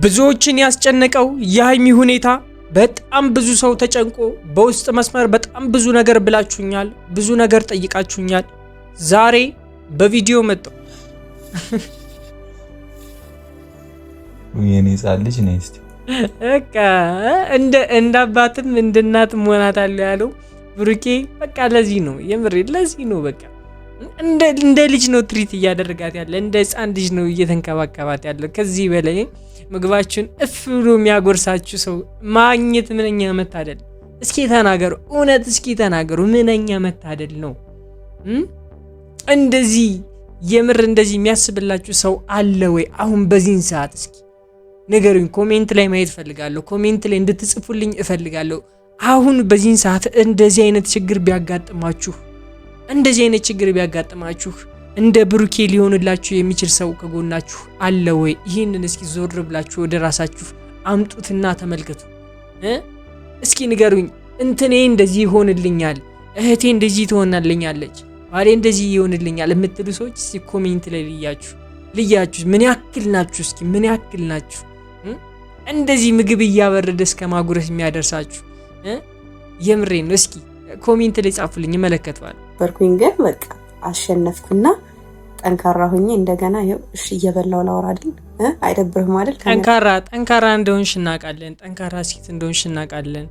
ብዙዎችን ያስጨነቀው የሃይሚ ሁኔታ በጣም ብዙ ሰው ተጨንቆ በውስጥ መስመር በጣም ብዙ ነገር ብላችሁኛል፣ ብዙ ነገር ጠይቃችሁኛል። ዛሬ በቪዲዮ መጣሁ። የኔ ጻል ልጅ ነኝ። እስቲ በቃ እንደ አባትም እንደ እናትም ሆናታለሁ ያለው ብሩኬ በቃ ለዚህ ነው የምሬ፣ ለዚህ ነው በቃ እንደ ልጅ ነው ትሪት እያደረጋት ያለ፣ እንደ ህፃን ልጅ ነው እየተንከባከባት ያለው። ከዚህ በላይ ምግባችሁን እፍ ብሎ የሚያጎርሳችሁ ሰው ማግኘት ምንኛ መታደል! እስኪ ተናገሩ፣ እውነት እስኪ ተናገሩ፣ ምንኛ መታደል ነው። እንደዚህ የምር እንደዚህ የሚያስብላችሁ ሰው አለ ወይ? አሁን በዚህን ሰዓት እስኪ ንገሩኝ። ኮሜንት ላይ ማየት እፈልጋለሁ። ኮሜንት ላይ እንድትጽፉልኝ እፈልጋለሁ። አሁን በዚህን ሰዓት እንደዚህ አይነት ችግር ቢያጋጥማችሁ እንደ ብሩኬ ሊሆንላችሁ የሚችል ሰው ከጎናችሁ አለ ወይ? ይህንን እስኪ ዞር ብላችሁ ወደ ራሳችሁ አምጡትና ተመልከቱ። እስኪ ንገሩኝ። እንትኔ እንደዚህ ይሆንልኛል፣ እህቴ እንደዚህ ትሆናልኛለች፣ ባሌ እንደዚህ ይሆንልኛል የምትሉ ሰዎች እስኪ ኮሜንት ላይ ልያችሁ ምን ያክል ናችሁ? እስኪ ምን ያክል ናችሁ? እንደዚህ ምግብ እያበረደ እስከ ማጉረስ የሚያደርሳችሁ የምሬን ነው። እስኪ ኮሜንት ላይ ጻፉልኝ፣ እመለከተዋለሁ። በርኩኝ ግን በቃ አሸነፍኩና ጠንካራ ሆኜ እንደገና ይኸው እሺ እየበላው ላወራልኝ። አይደብርህም ማለት ጠንካራ እንደሆንሽ እናውቃለን። ጠንካራ ሴት እንደሆንሽ እናውቃለን።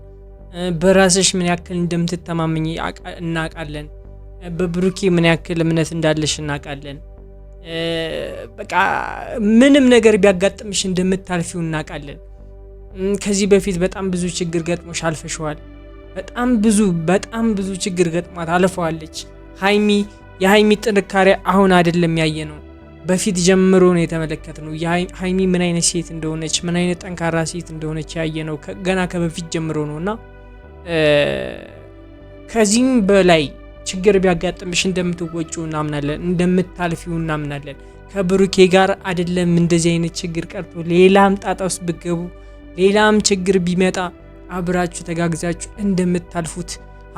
በራስሽ ምን ያክል እንደምትተማመኝ እናውቃለን። በብሩኬ ምን ያክል እምነት እንዳለሽ እናውቃለን። በቃ ምንም ነገር ቢያጋጥምሽ እንደምታልፊው እናውቃለን። ከዚህ በፊት በጣም ብዙ ችግር ገጥሞሽ አልፈሽዋል። በጣም ብዙ ችግር ገጥሟት አልፈዋለች። የሃይሚ ጥንካሬ አሁን አይደለም ያየ ነው፣ በፊት ጀምሮ ነው የተመለከትነው። ሃይሚ ምን አይነት ሴት እንደሆነች፣ ምን አይነት ጠንካራ ሴት እንደሆነች ያየ ነው ገና ከበፊት ጀምሮ ነውና ከዚህም በላይ ችግር ቢያጋጥምሽ እንደምትወጪው እናምናለን፣ እንደምታልፊው እናምናለን። ከብሩኬ ጋር አይደለም እንደዚህ አይነት ችግር ቀርቶ ሌላም ጣጣ ውስጥ ብገቡ፣ ሌላም ችግር ቢመጣ አብራችሁ ተጋግዛችሁ እንደምታልፉት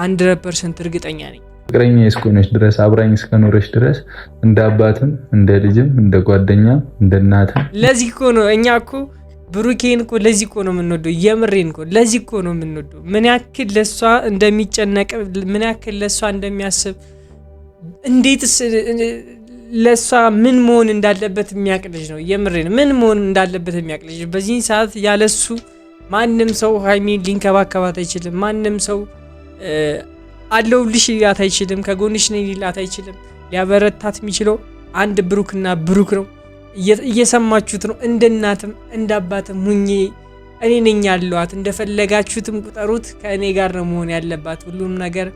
100% እርግጠኛ ነኝ። ፍቅረኛ እስከሆነች ድረስ አብራኝ እስከኖረች ድረስ እንደ አባትም እንደ ልጅም እንደ ጓደኛም እንደ እናትም። ለዚህ እኮ ነው እኛ እኮ ብሩኬን እኮ ለዚህ እኮ ነው የምንወደው። የምሬን እኮ ለዚህ እኮ ነው የምንወደው። ምን ያክል ለሷ እንደሚጨነቅ፣ ምን ያክል ለሷ እንደሚያስብ፣ እንዴትስ ለሷ ምን መሆን እንዳለበት የሚያቅልጅ ነው። የምሬን ምን መሆን እንዳለበት የሚያቅልጅ። በዚህ ሰዓት ያለሱ ማንም ሰው ሃይሚን ሊንከባከባት አይችልም። ማንም ሰው አለውልሽ ሊላት አይችልም። ከጎንሽ ነኝ ሊላት አይችልም። ሊያበረታት የሚችለው አንድ ብሩክና ብሩክ ነው። እየሰማችሁት ነው። እንደ እናትም እንደ አባትም ሁኜ እኔ ነኝ ያለዋት። እንደፈለጋችሁትም ቁጠሩት። ከእኔ ጋር ነው መሆን ያለባት። ሁሉም ነገር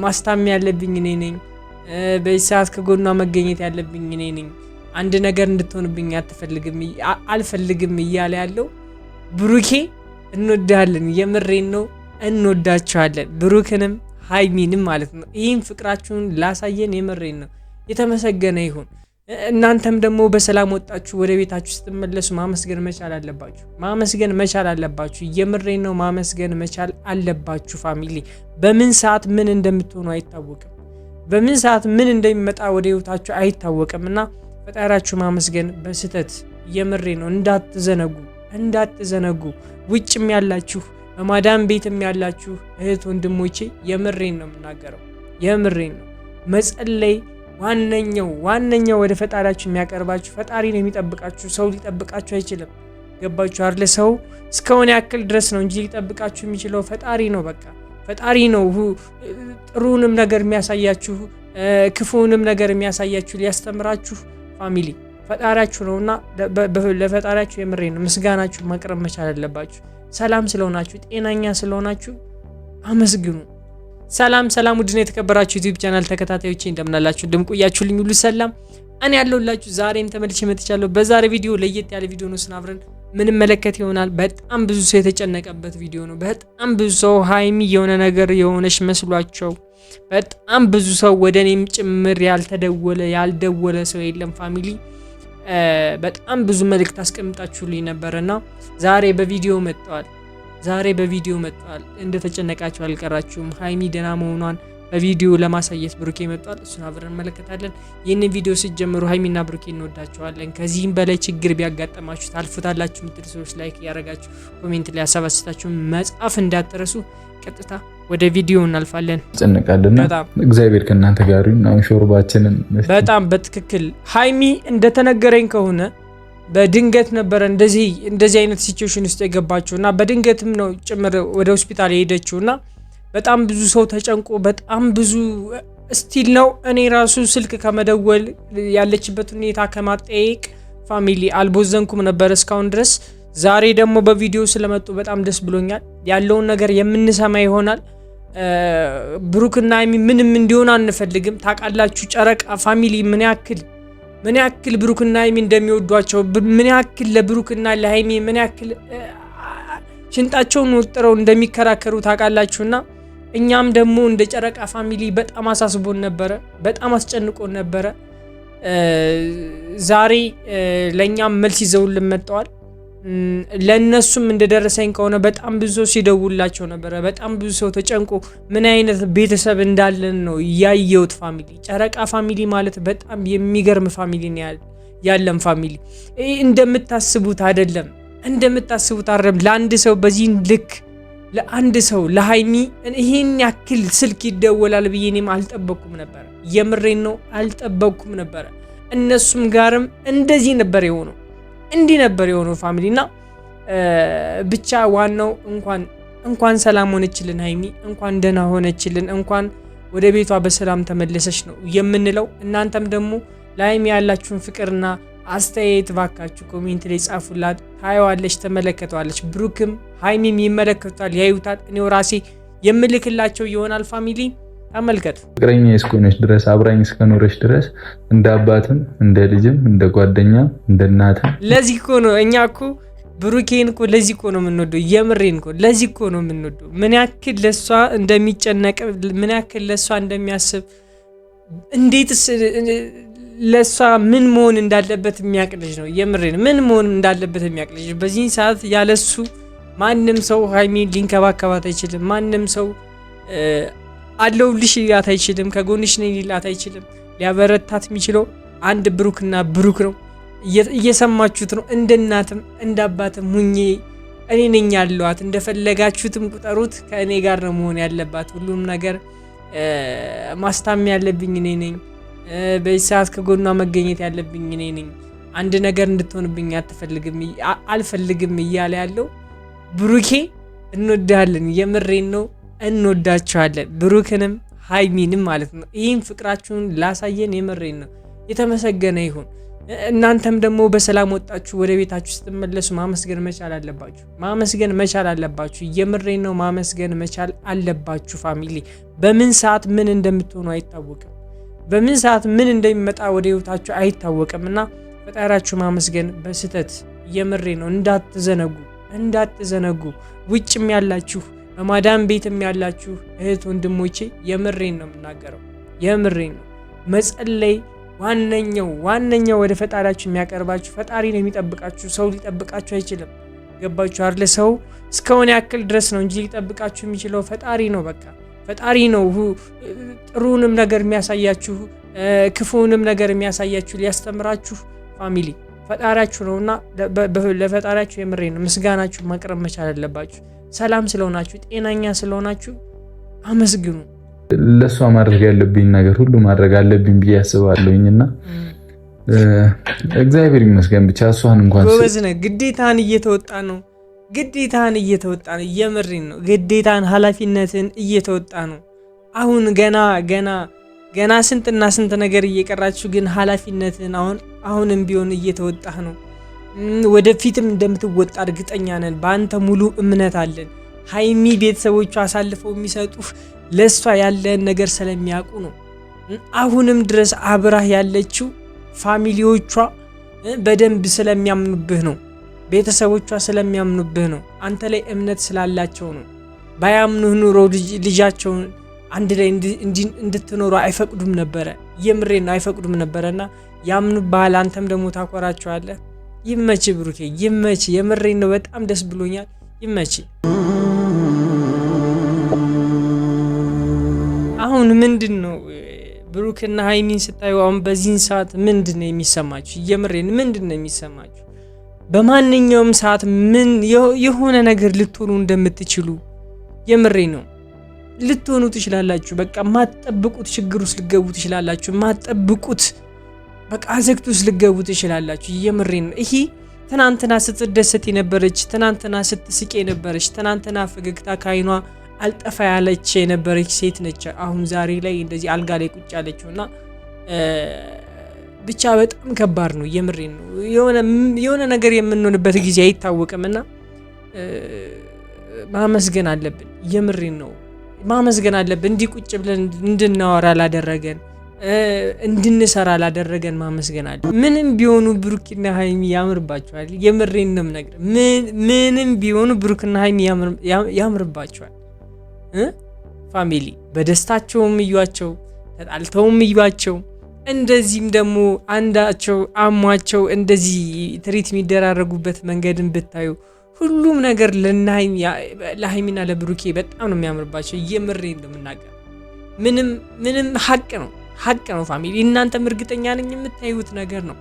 ማስታመም ያለብኝ እኔ ነኝ። በዚህ ሰዓት ከጎኗ መገኘት ያለብኝ እኔ ነኝ። አንድ ነገር እንድትሆንብኝ አልፈልግም እያለ ያለው ብሩኬ። እንወዳለን፣ የምሬን ነው፣ እንወዳቸዋለን። ብሩክንም ሃይሚንም ማለት ነው። ይህም ፍቅራችሁን ላሳየን የምሬን ነው የተመሰገነ ይሁን። እናንተም ደግሞ በሰላም ወጣችሁ ወደ ቤታችሁ ስትመለሱ ማመስገን መቻል አለባችሁ። የምሬን ነው፣ ማመስገን መቻል አለባችሁ። ፋሚሊ በምን ሰዓት ምን እንደምትሆኑ አይታወቅም። በምን ሰዓት ምን እንደሚመጣ ወደ ህይወታችሁ አይታወቅም እና ፈጣሪያችሁ ማመስገን በስተት የምሬን ነው እንዳትዘነጉ። ውጭም ያላችሁ በማዳም ቤትም ያላችሁ እህት ወንድሞቼ የምሬን ነው የምናገረው። የምሬን ነው መጸለይ ዋነኛው ወደ ፈጣሪያችሁ የሚያቀርባችሁ። ፈጣሪ ነው የሚጠብቃችሁ፣ ሰው ሊጠብቃችሁ አይችልም። ገባችሁ አይደል? ሰው እስከሆነ ያክል ድረስ ነው እንጂ ሊጠብቃችሁ የሚችለው ፈጣሪ ነው። በቃ ፈጣሪ ነው ጥሩንም ነገር የሚያሳያችሁ፣ ክፉንም ነገር የሚያሳያችሁ፣ ሊያስተምራችሁ ፋሚሊ ፈጣሪያችሁ ነውና ለፈጣሪያችሁ የምሬን ነው ምስጋናችሁ ማቅረብ መቻል አለባችሁ። ሰላም ስለሆናችሁ፣ ጤናኛ ስለሆናችሁ አመስግኑ። ሰላም ውድና የተከበራችሁ ዩቲዩብ ቻናል ተከታታዮቼ እንደምናላችሁ እንደምቆያችሁልኝ ሁሉ ሰላም እኔ ያለሁላችሁ ዛሬም ተመልሼ መጥቻለሁ። በዛሬ ቪዲዮ ለየት ያለ ቪዲዮ ነው ስናብረን ምን መለከት ይሆናል። በጣም ብዙ ሰው የተጨነቀበት ቪዲዮ ነው። በጣም ብዙ ሰው ሃይሚ የሆነ ነገር የሆነች መስሏቸው፣ በጣም ብዙ ሰው ወደኔም ጭምር ያልደወለ ሰው የለም ፋሚሊ። በጣም ብዙ መልእክት አስቀምጣችሁልኝ ነበርና ዛሬ በቪዲዮ መጥቷል። እንደተጨነቃችሁ አልቀራችሁም። ሃይሚ ደህና መሆኗን በቪዲዮ ለማሳየት ብሩኬ መጥቷል። እሱን አብረን እንመለከታለን። ይህንን ቪዲዮ ስትጀምሩ ሀይሚና ብሩኬ እንወዳቸዋለን። ከዚህም በላይ ችግር ቢያጋጠማችሁ ታልፉታላችሁ የምትሉ ሰዎች ላይክ ያደረጋችሁ ኮሜንት ላይ ሀሳብ አስተያየታችሁን መጻፍ እንዳትረሱ። ቀጥታ ወደ ቪዲዮ እናልፋለን። ጨነቃልና እግዚአብሔር ከእናንተ ጋር ይሁን። አሁን ሾርባችንን በጣም በትክክል ሀይሚ እንደተነገረኝ ከሆነ በድንገት ነበረ እንደዚህ አይነት ሲቹዌሽን ውስጥ የገባችውና በድንገትም ነው ጭምር ወደ ሆስፒታል የሄደችውና በጣም ብዙ ሰው ተጨንቆ በጣም ብዙ ስቲል ነው። እኔ ራሱ ስልክ ከመደወል ያለችበት ሁኔታ ከማጠየቅ ፋሚሊ አልቦዘንኩም ነበር እስካሁን ድረስ። ዛሬ ደግሞ በቪዲዮ ስለመጡ በጣም ደስ ብሎኛል። ያለውን ነገር የምንሰማ ይሆናል። ብሩክና ሀይሚ ምንም እንዲሆን አንፈልግም። ታውቃላችሁ ጨረቃ ፋሚሊ ምን ያክል ብሩክና ሀይሚ እንደሚወዷቸው፣ ምን ያክል ለብሩክና ለሀይሚ ምን ያክል ሽንጣቸውን ወጥረው እንደሚከራከሩ ታውቃላችሁና እኛም ደግሞ እንደ ጨረቃ ፋሚሊ በጣም አሳስቦን ነበረ፣ በጣም አስጨንቆን ነበረ። ዛሬ ለእኛም መልስ ይዘውልን መጥተዋል። ለእነሱም እንደደረሰኝ ከሆነ በጣም ብዙ ሰው ሲደውላቸው ነበረ። በጣም ብዙ ሰው ተጨንቆ ምን አይነት ቤተሰብ እንዳለን ነው ያየሁት። ፋሚሊ ጨረቃ ፋሚሊ ማለት በጣም የሚገርም ፋሚሊ ነው ያለን ፋሚሊ። እንደምታስቡት አይደለም፣ ለአንድ ሰው በዚህ ልክ ለአንድ ሰው ለሀይሚ ይሄን ያክል ስልክ ይደወላል ብዬ እኔም አልጠበቅኩም ነበር። የምሬን ነው አልጠበቅኩም ነበር። እነሱም ጋርም እንደዚህ ነበር የሆነው፣ እንዲህ ነበር የሆነው ፋሚሊና ብቻ ዋናው እንኳን ሰላም ሆነችልን ሀይሚ፣ እንኳን ደህና ሆነችልን፣ እንኳን ወደ ቤቷ በሰላም ተመለሰች ነው የምንለው። እናንተም ደግሞ ለሀይሚ ያላችሁን ፍቅርና አስተያየት ባካችሁ ኮሜንት ላይ ጻፉላት። ታየዋለች፣ ተመለከተዋለች። ብሩክም ሀይሚም ይመለከቱታል፣ ያዩታል። እኔው ራሴ የምልክላቸው ይሆናል። ፋሚሊ ተመልከቱ። ፍቅረኛ እስከሆነች ድረስ አብራኝ እስከኖረች ድረስ እንደ አባትም እንደ ልጅም እንደ ጓደኛም እንደ እናትም። ለዚህ እኮ ነው እኛ እኮ ብሩኬን እኮ ለዚህ እኮ ነው የምንወደው። የምሬን እኮ ለዚህ እኮ ነው የምንወደው። ምን ያክል ለሷ እንደሚጨነቅ፣ ምን ያክል ለሷ እንደሚያስብ፣ እንዴትስ ለሷ ምን መሆን እንዳለበት የሚያቅልጅ ነው። የምሬን ምን መሆን እንዳለበት የሚያቅልጅ። በዚህ ሰዓት ያለሱ ማንም ሰው ሀይሚን ሊንከባከባት አይችልም። ማንም ሰው አለውልሽ ሊላት አይችልም። ከጎንሽ ነኝ ሊላት አይችልም። ሊያበረታት የሚችለው አንድ ብሩክና ብሩክ ነው። እየሰማችሁት ነው። እንደ እናትም እንደ አባትም ሁኜ እኔ ነኝ ያለዋት። እንደፈለጋችሁትም ቁጠሩት። ከእኔ ጋር ነው መሆን ያለባት። ሁሉም ነገር ማስታም ያለብኝ እኔ ነኝ። በዚህ ሰዓት ከጎኗ መገኘት ያለብኝ እኔ ነኝ። አንድ ነገር እንድትሆንብኝ አልፈልግም እያለ ያለው ብሩኬ። እንወዳለን፣ የምሬን ነው እንወዳቸዋለን። ብሩክንም ሀይሚንም ማለት ነው። ይህም ፍቅራችሁን ላሳየን የምሬን ነው የተመሰገነ ይሁን። እናንተም ደግሞ በሰላም ወጣችሁ ወደ ቤታችሁ ስትመለሱ ማመስገን መቻል አለባችሁ። የምሬን ነው ማመስገን መቻል አለባችሁ ፋሚሊ። በምን ሰዓት ምን እንደምትሆኑ አይታወቅም። በምን ሰዓት ምን እንደሚመጣ ወደ ህይወታችሁ አይታወቅምና ፈጣሪያችሁ ማመስገን በስተት የምሬ ነው እንዳትዘነጉ። ውጭም ያላችሁ በማዳም ቤትም ያላችሁ እህት ወንድሞቼ የምሬን ነው የምናገረው። የምሬን ነው መጸለይ ዋነኛው ወደ ፈጣሪያችሁ የሚያቀርባችሁ። ፈጣሪ ነው የሚጠብቃችሁ፣ ሰው ሊጠብቃችሁ አይችልም። ገባችሁ አይደል? ሰው እስከሆነ ያክል ድረስ ነው እንጂ ሊጠብቃችሁ የሚችለው ፈጣሪ ነው። በቃ ፈጣሪ ነው ጥሩንም ነገር የሚያሳያችሁ፣ ክፉንም ነገር የሚያሳያችሁ፣ ሊያስተምራችሁ ፋሚሊ ፈጣሪያችሁ ነውና ለፈጣሪያችሁ የምሬ ነው ምስጋናችሁ ማቅረብ መቻል አለባችሁ። ሰላም ስለሆናችሁ፣ ጤናኛ ስለሆናችሁ አመስግኑ። ለሷ ማድረግ ያለብኝ ነገር ሁሉ ማድረግ አለብኝ ብዬ አስባለሁኝና እግዚአብሔር ይመስገን ብቻ እሷን እንኳን ጎበዝ ነህ። ግዴታን እየተወጣ ነው። የምሬን ነው። ግዴታን ኃላፊነትን እየተወጣ ነው። አሁን ገና ስንትና ስንት ነገር እየቀራችሁ ግን ኃላፊነትን አሁንም ቢሆን እየተወጣህ ነው። ወደፊትም እንደምትወጣ እርግጠኛ ነን። በአንተ ሙሉ እምነት አለን። ሀይሚ ቤተሰቦቿ አሳልፈው የሚሰጡህ ለሷ ያለን ነገር ስለሚያውቁ ነው። አሁንም ድረስ አብራህ ያለችው ፋሚሊዎቿ በደንብ ስለሚያምኑብህ ነው። ቤተሰቦቿ ስለሚያምኑብህ ነው። አንተ ላይ እምነት ስላላቸው ነው። ባያምኑህ ኑሮ ልጃቸውን አንድ ላይ እንድትኖሩ አይፈቅዱም ነበረ። የምሬን ነው አይፈቅዱም ነበረና ያምኑብሃል። አንተም ደግሞ ታኮራቸዋለህ። ይመች ብሩኬ ይመች። የምሬን ነው በጣም ደስ ብሎኛል። ይመች። አሁን አሁን ምንድነው ብሩክና ሃይሚን ስታዩ አሁን በዚህን ሰዓት ምንድነው የሚሰማችሁ? የምሬን ምንድነው የሚሰማችሁ? በማንኛውም ሰዓት ምን የሆነ ነገር ልትሆኑ እንደምትችሉ የምሬ ነው ልትሆኑ ትችላላችሁ። በቃ ማትጠብቁት ችግር ውስጥ ልትገቡ ትችላላችሁ። ማትጠብቁት በቃ አዘግት ውስጥ ልትገቡ ትችላላችሁ። የምሬ ነው። ይሄ ትናንትና ስትደሰት የነበረች፣ ትናንትና ስትስቅ የነበረች፣ ትናንትና ፈገግታ ካይኗ አልጠፋ ያለች የነበረች ሴት ነች አሁን ዛሬ ላይ እንደዚህ አልጋ ላይ ቁጭ ያለችውና ብቻ በጣም ከባድ ነው። የምሬን ነው። የሆነ ነገር የምንሆንበት ጊዜ አይታወቅምና ማመስገን አለብን። የምሬን ነው ማመስገን አለብን። እንዲህ ቁጭ ብለን እንድናወራ ላደረገን እንድንሰራ ላደረገን ማመስገን አለ። ምንም ቢሆኑ ብሩክና ሃይሚ ያምርባቸዋል። የምሬን ነው ነገር ምንም ቢሆኑ ብሩክና ሃይሚ ያምርባቸዋል። ፋሚሊ በደስታቸውም እዩዋቸው፣ ተጣልተውም እዩዋቸው። እንደዚህም ደግሞ አንዳቸው አሟቸው እንደዚህ ትሪት የሚደራረጉበት መንገድን ብታዩ ሁሉም ነገር ለሃይሚና ለብሩኬ በጣም ነው የሚያምርባቸው። የምሬን ነው የምናገር። ምንም ሀቅ ነው ፋሚሊ። እናንተም እርግጠኛ ነኝ የምታዩት ነገር ነው።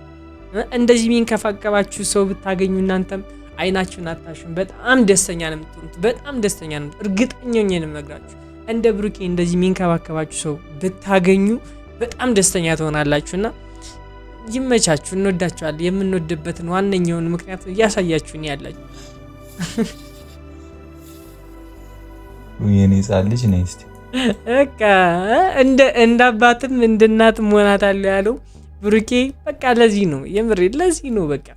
እንደዚህ የሚንከፋከባችሁ ሰው ብታገኙ እናንተም አይናችሁን አታሹም። በጣም ደስተኛ ነው የምትሆኑት። በጣም ደስተኛ ነው እርግጠኛ ነኝ የምነግራችሁ። እንደ ብሩኬ እንደዚህ የሚንከባከባችሁ ሰው ብታገኙ በጣም ደስተኛ ትሆናላችሁና ይመቻችሁ። እንወዳችኋለን። የምንወድበትን ዋነኛውን ምክንያት እያሳያችሁን ያላችሁ የኔ ጻል ልጅ ነኝ። እስቲ በቃ እንደ አባትም እንደ እናትም ሆናታለሁ ያለው ብሩኬ በቃ ለዚህ ነው የምሬ ለዚህ ነው በቃ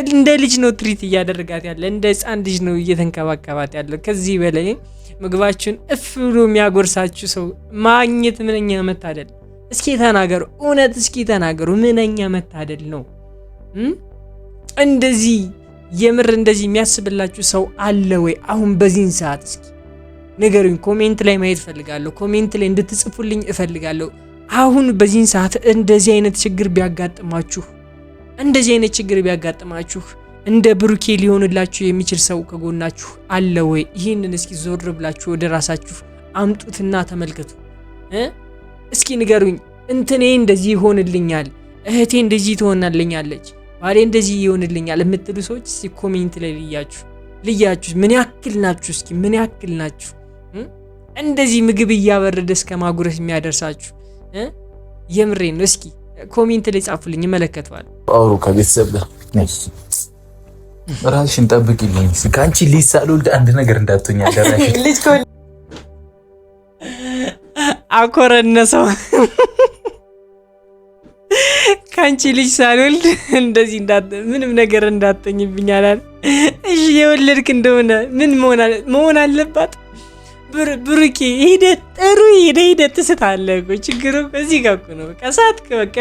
እንደ ልጅ ነው ትሪት እያደረጋት ያለ፣ እንደ ህፃን ልጅ ነው እየተንከባከባት ያለ። ከዚህ በላይ ምግባችሁን እፍ ብሎ የሚያጎርሳችሁ ሰው ማግኘት ምንኛ መታደል። እስኪ ተናገሩ፣ እውነት እስኪ ተናገሩ፣ ምንኛ መታደል ነው። እንደዚህ የምር እንደዚህ የሚያስብላችሁ ሰው አለ ወይ? አሁን በዚህን ሰዓት እስኪ ንገሩኝ። ኮሜንት ላይ ማየት እፈልጋለሁ። ኮሜንት ላይ እንድትጽፉልኝ እፈልጋለሁ። አሁን በዚህን ሰዓት እንደዚህ አይነት ችግር ቢያጋጥማችሁ እንደ ብሩኬ ሊሆንላችሁ የሚችል ሰው ከጎናችሁ አለ ወይ? ይህንን እስኪ ዞር ብላችሁ ወደ ራሳችሁ አምጡትና ተመልከቱ። እስኪ ንገሩኝ። እንትኔ እንደዚህ ይሆንልኛል፣ እህቴ እንደዚህ ትሆናልኛለች፣ ባሌ እንደዚህ ይሆንልኛል የምትሉ ሰዎች እስኪ ኮሜንት ላይ ልያችሁ ምን ያክል ናችሁ? እስኪ ምን ያክል ናችሁ? እንደዚህ ምግብ እያበረደ እስከ ማጉረስ የሚያደርሳችሁ የምሬን ነው። እስኪ ኮሜንት ላይ ጻፉልኝ፣ እመለከተዋለሁ። አውሩ ከቤተሰብ ጋር ራስሽን ጠብቂልኝ። ከአንቺ ልጅ ሳልወልድ አንድ ነገር እንዳትሆኝ አደራሽ። አኮረነሰው ከአንቺ ልጅ ሳልወልድ እንደዚህ ምንም ነገር እንዳትሆኝብኝ አላል። እሺ የወለድክ እንደሆነ ምን መሆን አለባት? ብሩኬ ሂደት ትስታለህ እኮ። ችግሩ እዚህ ጋር እኮ ነው። በቃ ሳትክ በቃ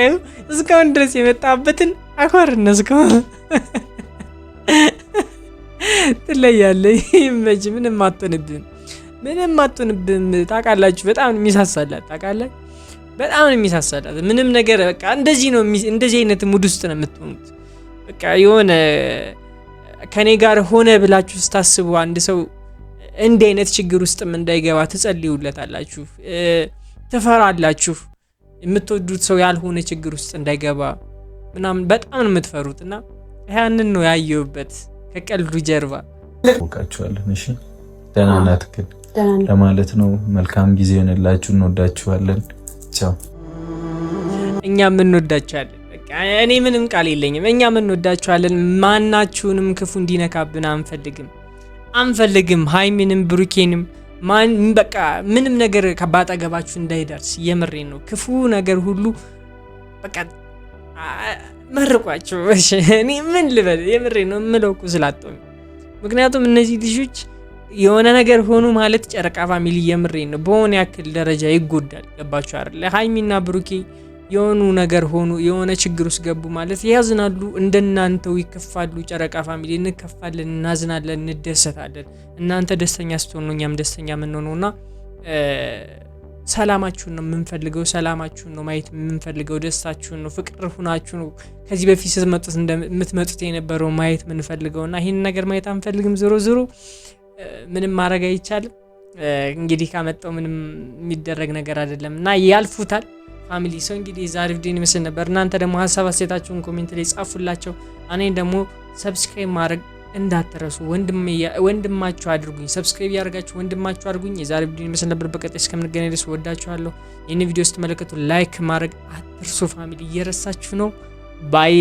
እስካሁን ድረስ የመጣበትን አኮረነስከው። ትለያለህ። ይመች። ምንም አትሆንብህም። ታውቃላችሁ፣ በጣም የሚሳሳላት ታውቃለህ፣ በጣም የሚሳሳላት ምንም ነገር በቃ እንደዚህ ነው። እንደዚህ አይነት ሙድ ውስጥ ነው የምትሆኑት። በቃ የሆነ ከኔ ጋር ሆነ ብላችሁ ስታስቡ አንድ ሰው እንዲህ አይነት ችግር ውስጥም እንዳይገባ ትጸልዩለታላችሁ፣ ትፈራላችሁ። የምትወዱት ሰው ያልሆነ ችግር ውስጥ እንዳይገባ ምናምን በጣም ነው የምትፈሩት። እና ያንን ነው ያየሁበት ከቀልዱ ጀርባ። ወቃችኋለን። እሺ ደህና ናት ግን ለማለት ነው። መልካም ጊዜ ይሆንላችሁ። እንወዳችኋለን። ቻው። እኛም እንወዳችኋለን። በቃ እኔ ምንም ቃል የለኝም። እኛም እንወዳችኋለን። ማናችሁንም ክፉ እንዲነካብን አንፈልግም። ሃይሚንም ብሩኬንም በቃ ምንም ነገር ከባጠገባችሁ እንዳይደርስ የምሬን ነው። ክፉ ነገር ሁሉ በቃ መርቋቸው። እኔ ምን ልበል? የምሬን ነው የምለው እኮ ስላጣሁ። ምክንያቱም እነዚህ ልጆች የሆነ ነገር ሆኑ ማለት ጨረቃ ፋሚሊ የምሬን ነው በሆነ ያክል ደረጃ ይጎዳል። ገባችሁ አይደል? ሃይሚና ብሩኬ የሆኑ ነገር ሆኑ የሆነ ችግር ውስጥ ገቡ ማለት ያዝናሉ፣ እንደናንተው ይከፋሉ። ጨረቃ ፋሚሊ እንከፋለን፣ እናዝናለን፣ እንደሰታለን። እናንተ ደስተኛ ስትሆኑ እኛም ደስተኛ የምንሆነውና ሰላማችሁን ነው የምንፈልገው። ሰላማችሁን ነው ማየት የምንፈልገው። ደስታችሁን ነው፣ ፍቅር ሁናችሁ ነው ከዚህ በፊት የምትመጡት የነበረው ማየት የምንፈልገውና ይህን ነገር ማየት አንፈልግም። ዞሮ ምንም ማድረግ አይቻልም። እንግዲህ ካመጣው ምንም የሚደረግ ነገር አይደለም እና ያልፉታል። ፋሚሊ ሰው እንግዲህ የዛሬ ቪዲዮ ይመስል ነበር። እናንተ ደግሞ ሀሳብ አስተያየታችሁን ኮሜንት ላይ ጻፉላቸው። እኔን ደግሞ ሰብስክራይብ ማድረግ እንዳትረሱ። ወንድማችሁ አድርጉኝ። ሰብስክራይብ ያደርጋችሁ ወንድማችሁ አድርጉኝ። የዛሬ ቪዲዮ ይመስል ነበር። በቀጣይ እስከምንገናኝ ድረስ ወዳችኋለሁ። ይህን ቪዲዮ ስትመለከቱ ላይክ ማድረግ አትርሱ ፋሚሊ፣ እየረሳችሁ ነው። ባይ